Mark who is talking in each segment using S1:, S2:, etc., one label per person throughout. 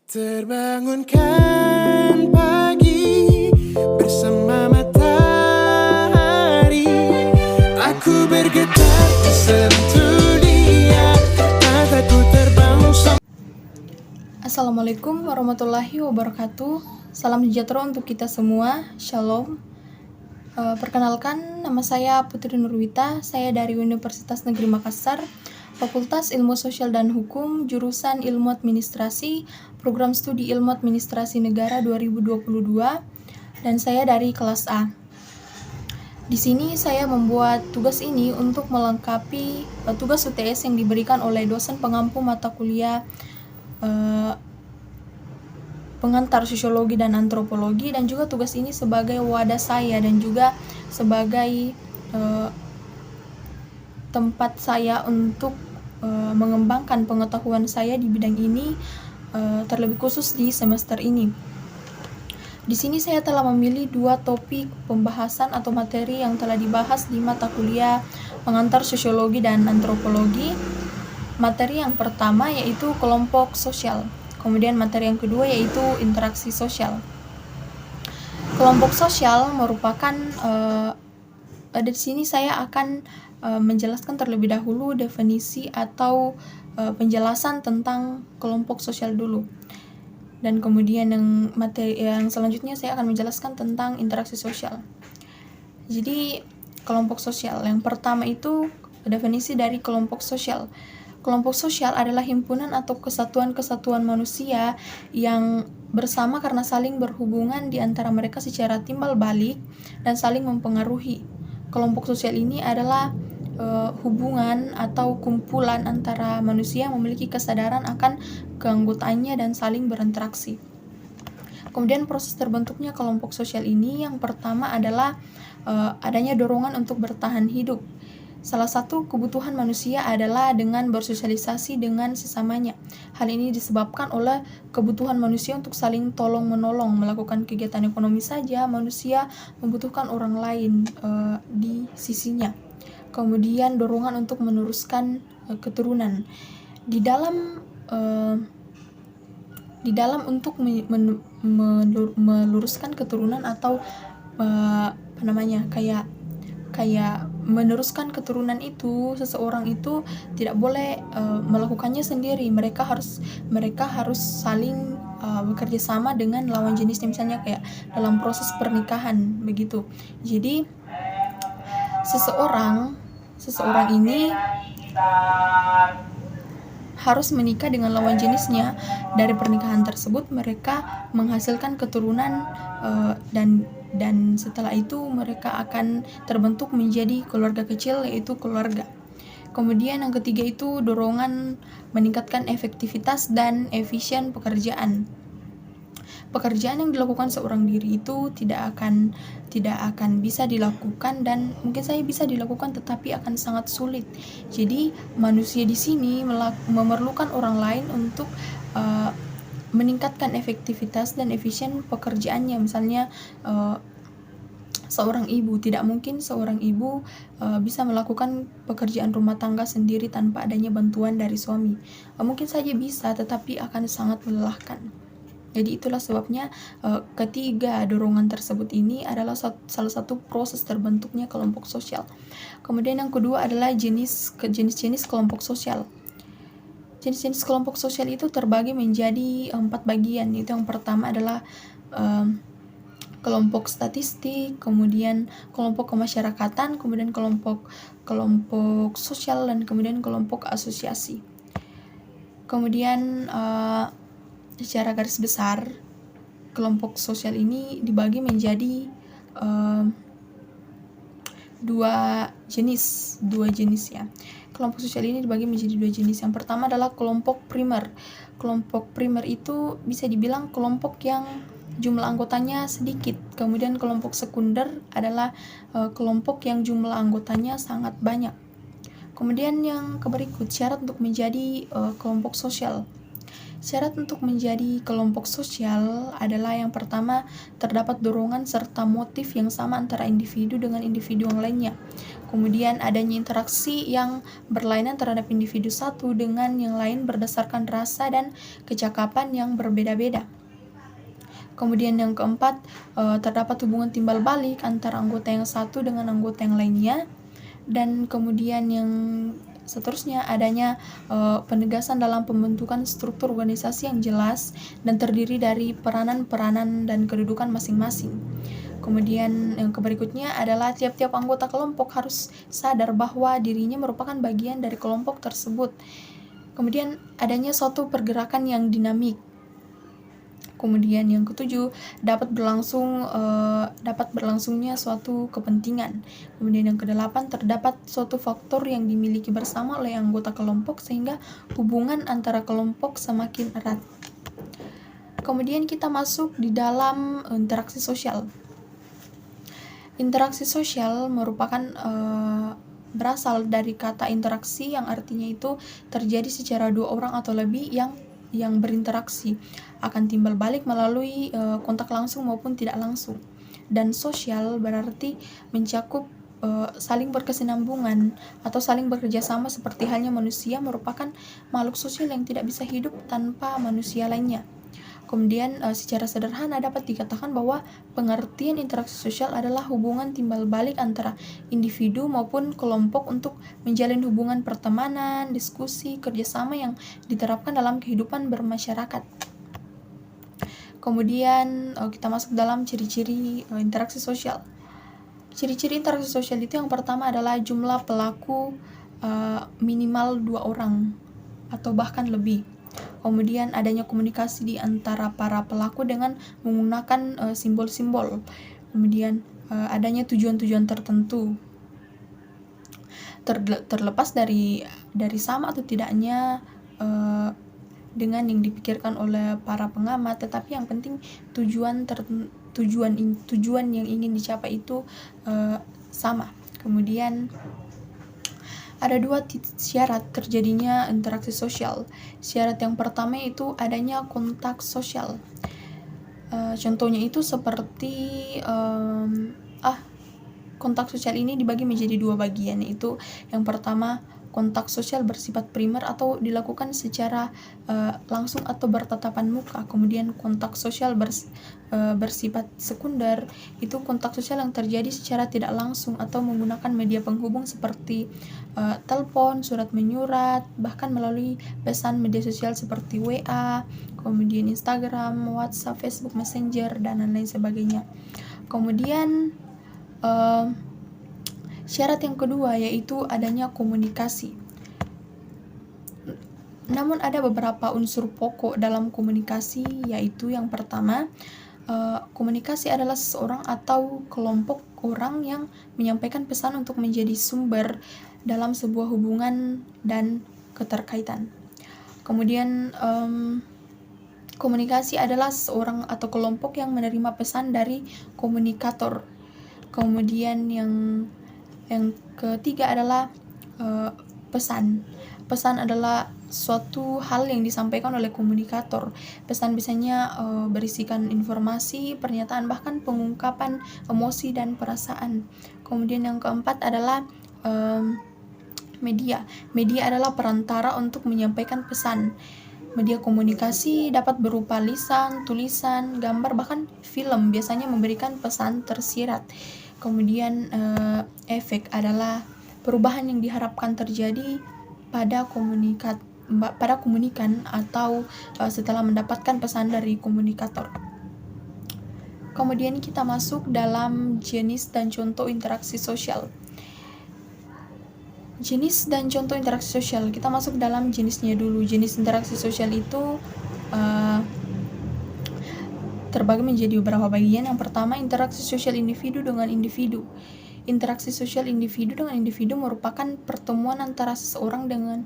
S1: Terbangunkan pagi bersama matahari, aku bergetar tersentuh dia, mataku terbang.
S2: Assalamualaikum warahmatullahi wabarakatuh. Salam sejahtera untuk kita semua. Shalom. Perkenalkan, nama saya Putri Nurwita. Saya dari Universitas Negeri Makassar, Fakultas Ilmu Sosial dan Hukum, jurusan Ilmu Administrasi, Program Studi Ilmu Administrasi Negara 2022, dan saya dari kelas A. Di sini saya membuat tugas ini untuk melengkapi tugas UTS yang diberikan oleh dosen pengampu mata kuliah pengantar sosiologi dan antropologi, dan juga tugas ini sebagai wadah saya dan juga sebagai tempat saya untuk mengembangkan pengetahuan saya di bidang ini, terlebih khusus di semester ini. Di sini saya telah memilih 2 topik pembahasan atau materi yang telah dibahas di mata kuliah pengantar sosiologi dan antropologi. Materi yang pertama yaitu kelompok sosial. Kemudian materi yang kedua yaitu interaksi sosial. Kelompok sosial merupakan di sini saya akan menjelaskan terlebih dahulu definisi atau penjelasan tentang kelompok sosial dulu. Dan kemudian materi yang selanjutnya saya akan menjelaskan tentang interaksi sosial. Jadi kelompok sosial yang pertama itu definisi dari kelompok sosial. Kelompok sosial adalah himpunan atau kesatuan-kesatuan manusia yang bersama karena saling berhubungan di antara mereka secara timbal balik dan saling mempengaruhi. Kelompok sosial ini adalah hubungan atau kumpulan antara manusia yang memiliki kesadaran akan keanggotaannya dan saling berinteraksi. Kemudian proses terbentuknya kelompok sosial ini yang pertama adalah adanya dorongan untuk bertahan hidup. Salah satu kebutuhan manusia adalah dengan bersosialisasi dengan sesamanya. Hal ini disebabkan oleh kebutuhan manusia untuk saling tolong-menolong. Melakukan kegiatan ekonomi saja, manusia membutuhkan orang lain di sisinya. Kemudian dorongan untuk meneruskan keturunan. Di dalam untuk meluruskan keturunan atau kayak meneruskan keturunan itu, seseorang itu tidak boleh melakukannya sendiri. Mereka harus saling bekerja sama dengan lawan jenisnya, misalnya kayak dalam proses pernikahan begitu. Jadi seseorang ini harus menikah dengan lawan jenisnya. Dari pernikahan tersebut mereka menghasilkan keturunan dan setelah itu mereka akan terbentuk menjadi keluarga kecil, yaitu keluarga. Kemudian yang ketiga itu dorongan meningkatkan efektivitas dan efisien pekerjaan. Pekerjaan yang dilakukan seorang diri itu tidak akan bisa dilakukan, dan mungkin saja bisa dilakukan tetapi akan sangat sulit. Jadi manusia di sini memerlukan orang lain untuk meningkatkan efektivitas dan efisien pekerjaannya. Misalnya seorang ibu, tidak mungkin seorang ibu bisa melakukan pekerjaan rumah tangga sendiri tanpa adanya bantuan dari suami. Mungkin saja bisa, tetapi akan sangat melelahkan. Jadi itulah sebabnya ketiga dorongan tersebut ini adalah salah satu proses terbentuknya kelompok sosial. Kemudian yang kedua adalah jenis-jenis kelompok sosial. Jenis-jenis kelompok sosial itu terbagi menjadi 4 bagian. Itu yang pertama adalah kelompok statistik, kemudian kelompok kemasyarakatan, kemudian kelompok sosial, dan kemudian kelompok asosiasi. Kemudian secara garis besar kelompok sosial ini dibagi menjadi dua jenis ya. Kelompok sosial ini dibagi menjadi 2 jenis. Yang pertama adalah kelompok primer. Kelompok primer itu bisa dibilang kelompok yang jumlah anggotanya sedikit. Kemudian kelompok sekunder adalah kelompok yang jumlah anggotanya sangat banyak. Kemudian yang berikut, syarat untuk menjadi kelompok sosial. Syarat untuk menjadi kelompok sosial adalah yang pertama, terdapat dorongan serta motif yang sama antara individu dengan individu yang lainnya. Kemudian adanya interaksi yang berlainan terhadap individu satu dengan yang lain berdasarkan rasa dan kecakapan yang berbeda-beda. Kemudian yang keempat, terdapat hubungan timbal balik antara anggota yang satu dengan anggota yang lainnya. Dan kemudian yang seterusnya adanya penegasan dalam pembentukan struktur organisasi yang jelas dan terdiri dari peranan-peranan dan kedudukan masing-masing. Kemudian yang berikutnya adalah tiap-tiap anggota kelompok harus sadar bahwa dirinya merupakan bagian dari kelompok tersebut. Kemudian adanya suatu pergerakan yang dinamik. Kemudian yang ketujuh, dapat berlangsungnya suatu kepentingan. Kemudian yang kedelapan, terdapat suatu faktor yang dimiliki bersama oleh anggota kelompok sehingga hubungan antara kelompok semakin erat. Kemudian kita masuk di dalam interaksi sosial. Interaksi sosial merupakan berasal dari kata interaksi yang artinya itu terjadi secara dua orang atau lebih yang berinteraksi, akan timbal balik melalui kontak langsung maupun tidak langsung. Dan sosial berarti mencakup saling berkesinambungan atau saling bekerja sama, seperti halnya manusia merupakan makhluk sosial yang tidak bisa hidup tanpa manusia lainnya. Kemudian secara sederhana dapat dikatakan bahwa pengertian interaksi sosial adalah hubungan timbal balik antara individu maupun kelompok untuk menjalin hubungan pertemanan, diskusi, kerjasama yang diterapkan dalam kehidupan bermasyarakat. Kemudian kita masuk dalam ciri-ciri interaksi sosial. Ciri-ciri interaksi sosial itu yang pertama adalah jumlah pelaku minimal 2 orang atau bahkan lebih. Kemudian adanya komunikasi di antara para pelaku dengan menggunakan simbol-simbol. Kemudian adanya tujuan-tujuan tertentu. Terlepas dari sama atau tidaknya dengan yang dipikirkan oleh para pengamat, tetapi yang penting tujuan yang ingin dicapai itu sama. Kemudian ada 2 syarat terjadinya interaksi sosial. Syarat yang pertama itu adanya kontak sosial. Contohnya itu seperti kontak sosial ini dibagi menjadi 2 bagian, yaitu yang pertama kontak sosial bersifat primer atau dilakukan secara langsung atau bertatapan muka. Kemudian kontak sosial bersifat sekunder, itu kontak sosial yang terjadi secara tidak langsung atau menggunakan media penghubung seperti telepon, surat menyurat, bahkan melalui pesan media sosial seperti WA, kemudian Instagram, WhatsApp, Facebook Messenger, dan lain sebagainya. Kemudian syarat yang kedua yaitu adanya komunikasi. Namun ada beberapa unsur pokok dalam komunikasi, yaitu yang pertama, komunikasi adalah seseorang atau kelompok orang yang menyampaikan pesan untuk menjadi sumber dalam sebuah hubungan dan keterkaitan. Kemudian komunikasi adalah seseorang atau kelompok yang menerima pesan dari komunikator. Kemudian yang ketiga adalah pesan. Pesan adalah suatu hal yang disampaikan oleh komunikator. Pesan biasanya berisikan informasi, pernyataan, bahkan pengungkapan emosi dan perasaan. Kemudian yang keempat adalah media. Media adalah perantara untuk menyampaikan pesan. Media komunikasi dapat berupa lisan, tulisan, gambar, bahkan film, biasanya memberikan pesan tersirat. Kemudian efek adalah perubahan yang diharapkan terjadi pada komunikan atau setelah mendapatkan pesan dari komunikator. Kemudian kita masuk dalam jenis dan contoh interaksi sosial. Jenis dan contoh interaksi sosial, kita masuk dalam jenisnya dulu. Jenis interaksi sosial itu terbagi menjadi beberapa bagian. Yang pertama, interaksi sosial individu dengan individu. Interaksi sosial individu dengan individu merupakan pertemuan antara seseorang dengan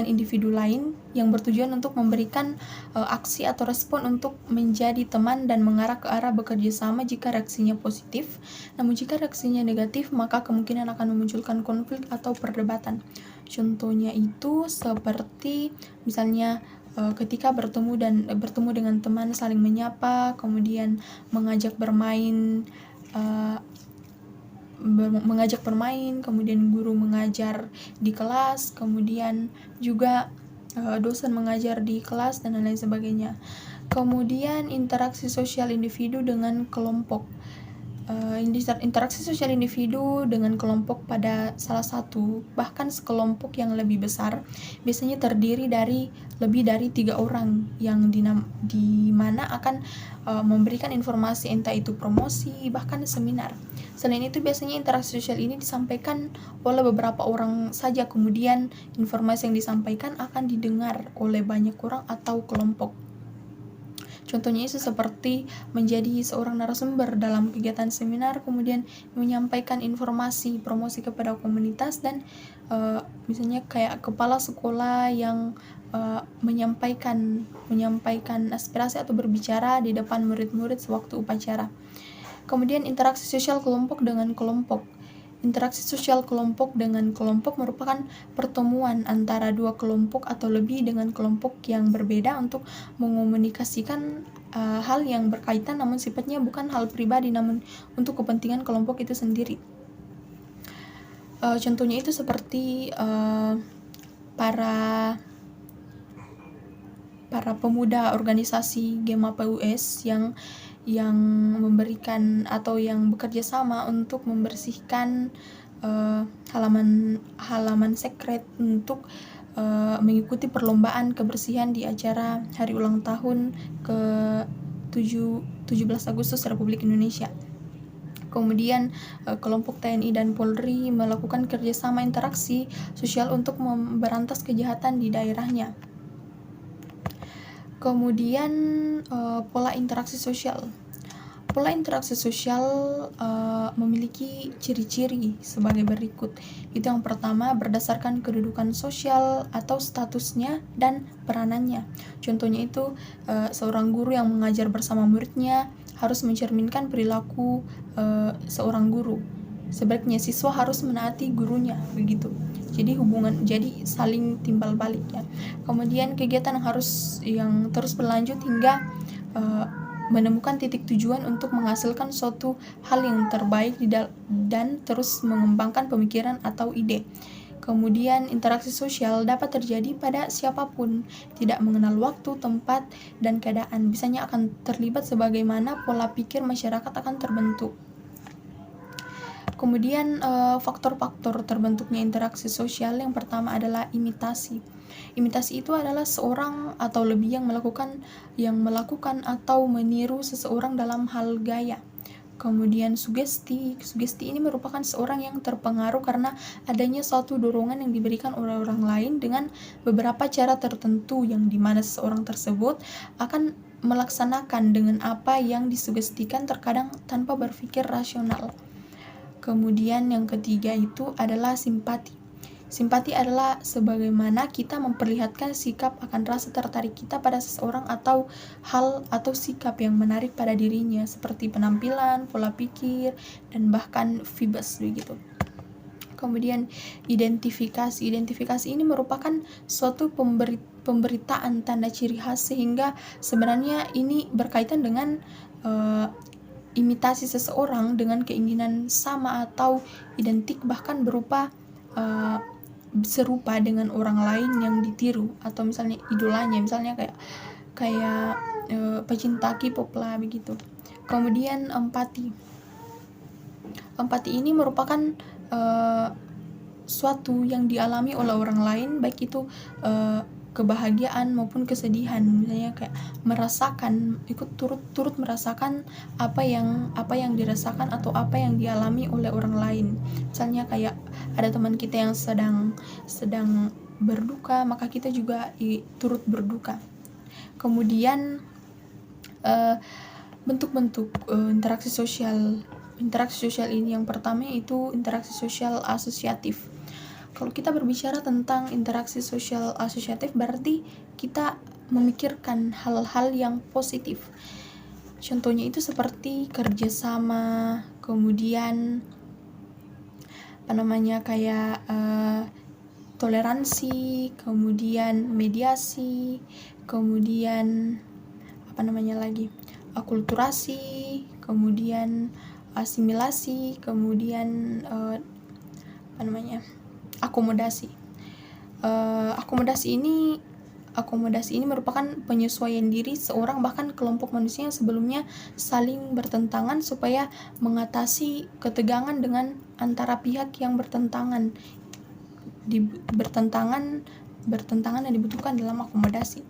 S2: individu lain yang bertujuan untuk memberikan aksi atau respon untuk menjadi teman dan mengarah ke arah bekerja sama jika reaksinya positif. Namun jika reaksinya negatif, maka kemungkinan akan memunculkan konflik atau perdebatan. Contohnya itu seperti misalnya ketika bertemu dengan teman saling menyapa, kemudian mengajak bermain, kemudian guru mengajar di kelas, kemudian juga dosen mengajar di kelas dan lain sebagainya. Kemudian interaksi sosial individu dengan kelompok. Interaksi sosial individu dengan kelompok pada salah satu bahkan sekelompok yang lebih besar biasanya terdiri dari lebih dari 3 orang yang di mana akan memberikan informasi, entah itu promosi bahkan seminar. Selain itu biasanya interaksi sosial ini disampaikan oleh beberapa orang saja, kemudian informasi yang disampaikan akan didengar oleh banyak orang atau kelompok. Contohnya itu seperti menjadi seorang narasumber dalam kegiatan seminar, kemudian menyampaikan informasi promosi kepada komunitas, dan misalnya kayak kepala sekolah yang menyampaikan aspirasi atau berbicara di depan murid-murid sewaktu upacara. Kemudian interaksi sosial kelompok dengan kelompok. Interaksi sosial kelompok dengan kelompok merupakan pertemuan antara 2 kelompok atau lebih dengan kelompok yang berbeda untuk mengomunikasikan hal yang berkaitan namun sifatnya bukan hal pribadi namun untuk kepentingan kelompok itu sendiri. Contohnya itu seperti para pemuda organisasi Gema PUS yang memberikan atau yang bekerja sama untuk membersihkan halaman sekret untuk mengikuti perlombaan kebersihan di acara hari ulang tahun ke-17 Agustus Republik Indonesia. Kemudian kelompok TNI dan Polri melakukan kerjasama interaksi sosial untuk memberantas kejahatan di daerahnya. Kemudian pola interaksi sosial. Pola interaksi sosial memiliki ciri-ciri sebagai berikut. Itu yang pertama, berdasarkan kedudukan sosial atau statusnya dan peranannya. Contohnya itu seorang guru yang mengajar bersama muridnya harus mencerminkan perilaku seorang guru. Sebaliknya siswa harus menaati gurunya, begitu. Jadi saling timbal balik ya. Kemudian kegiatan yang terus berlanjut hingga menemukan titik tujuan untuk menghasilkan suatu hal yang terbaik dan terus mengembangkan pemikiran atau ide. Kemudian interaksi sosial dapat terjadi pada siapapun, tidak mengenal waktu, tempat, dan keadaan. Biasanya akan terlibat sebagaimana pola pikir masyarakat akan terbentuk. Kemudian faktor-faktor terbentuknya interaksi sosial yang pertama adalah imitasi. Imitasi itu adalah seorang atau lebih yang melakukan atau meniru seseorang dalam hal gaya. Kemudian sugesti ini merupakan seorang yang terpengaruh karena adanya suatu dorongan yang diberikan oleh orang lain dengan beberapa cara tertentu yang dimana seseorang tersebut akan melaksanakan dengan apa yang disugestikan, terkadang tanpa berpikir rasional. Kemudian yang ketiga itu adalah simpati. Simpati adalah sebagaimana kita memperlihatkan sikap akan rasa tertarik kita pada seseorang atau hal atau sikap yang menarik pada dirinya, seperti penampilan, pola pikir, dan bahkan vibes begitu. Kemudian identifikasi. Identifikasi ini merupakan suatu pemberitaan tanda ciri khas, sehingga sebenarnya ini berkaitan dengan imitasi seseorang dengan keinginan sama atau identik, bahkan berupa serupa dengan orang lain yang ditiru, atau misalnya idolanya, misalnya kayak pecinta K-pop lah begitu. Kemudian empati ini merupakan suatu yang dialami oleh orang lain, baik itu kebahagiaan maupun kesedihan, misalnya kayak ikut turut merasakan apa yang dirasakan atau apa yang dialami oleh orang lain. Misalnya kayak ada teman kita yang sedang berduka, maka kita juga turut berduka. Kemudian bentuk-bentuk interaksi sosial ini, yang pertama itu interaksi sosial asosiatif. Kalau kita berbicara tentang interaksi sosial asosiatif, berarti kita memikirkan hal-hal yang positif. Contohnya itu seperti kerjasama, kemudian kayak toleransi, kemudian mediasi, kemudian akulturasi, kemudian asimilasi, kemudian akomodasi. Akomodasi ini merupakan penyesuaian diri seorang bahkan kelompok manusia yang sebelumnya saling bertentangan supaya mengatasi ketegangan dengan antara pihak yang bertentangan yang dibutuhkan dalam akomodasi.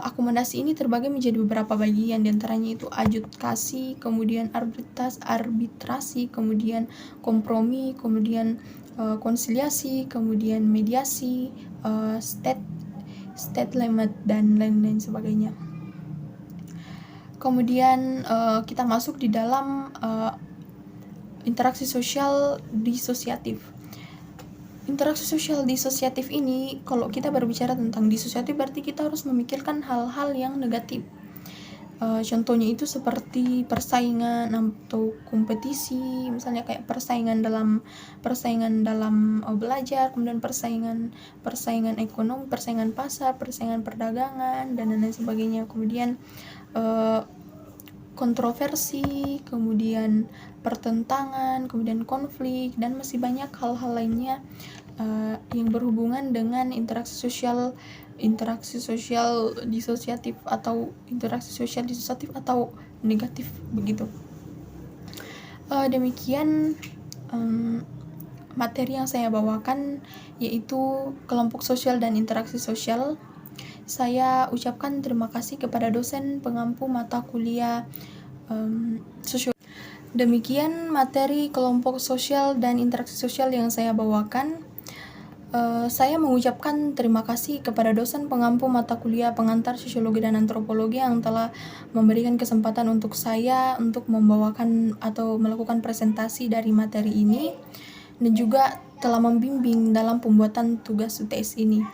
S2: Akomodasi ini terbagi menjadi beberapa bagian, diantaranya itu adjudikasi, kemudian arbitrasi, kemudian kompromi, kemudian konsiliasi, kemudian mediasi, state limit, dan lain-lain sebagainya. Kemudian kita masuk di dalam interaksi sosial disosiatif. Interaksi sosial disosiatif ini, kalau kita berbicara tentang disosiatif berarti kita harus memikirkan hal-hal yang negatif. Contohnya itu seperti persaingan atau kompetisi, misalnya kayak persaingan dalam belajar, kemudian persaingan ekonomi, persaingan pasar, persaingan perdagangan, dan lain sebagainya. Kemudian kontroversi, kemudian pertentangan, kemudian konflik, dan masih banyak hal-hal lainnya yang berhubungan dengan interaksi sosial disosiatif atau negatif begitu. Demikian materi yang saya bawakan, yaitu kelompok sosial dan interaksi sosial. Saya ucapkan terima kasih kepada dosen pengampu mata kuliah sosial. Demikian materi kelompok sosial dan interaksi sosial yang saya bawakan. Saya mengucapkan terima kasih kepada dosen pengampu mata kuliah pengantar sosiologi dan antropologi yang telah memberikan kesempatan untuk saya untuk membawakan atau melakukan presentasi dari materi ini, dan juga telah membimbing dalam pembuatan tugas UTS ini.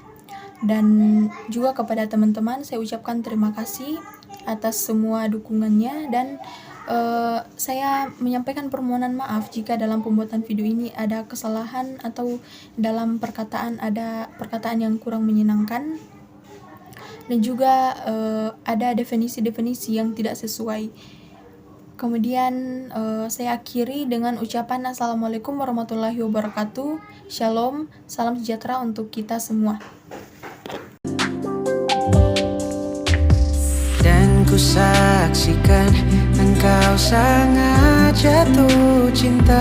S2: Dan juga kepada teman-teman saya ucapkan terima kasih atas semua dukungannya, dan saya menyampaikan permohonan maaf jika dalam pembuatan video ini ada kesalahan atau dalam perkataan ada perkataan yang kurang menyenangkan, dan juga ada definisi-definisi yang tidak sesuai. Kemudian saya akhiri dengan ucapan Assalamualaikum warahmatullahi wabarakatuh. Shalom, salam sejahtera untuk kita semua.
S1: Dan ku saksikan engkau sangat jatuh cinta.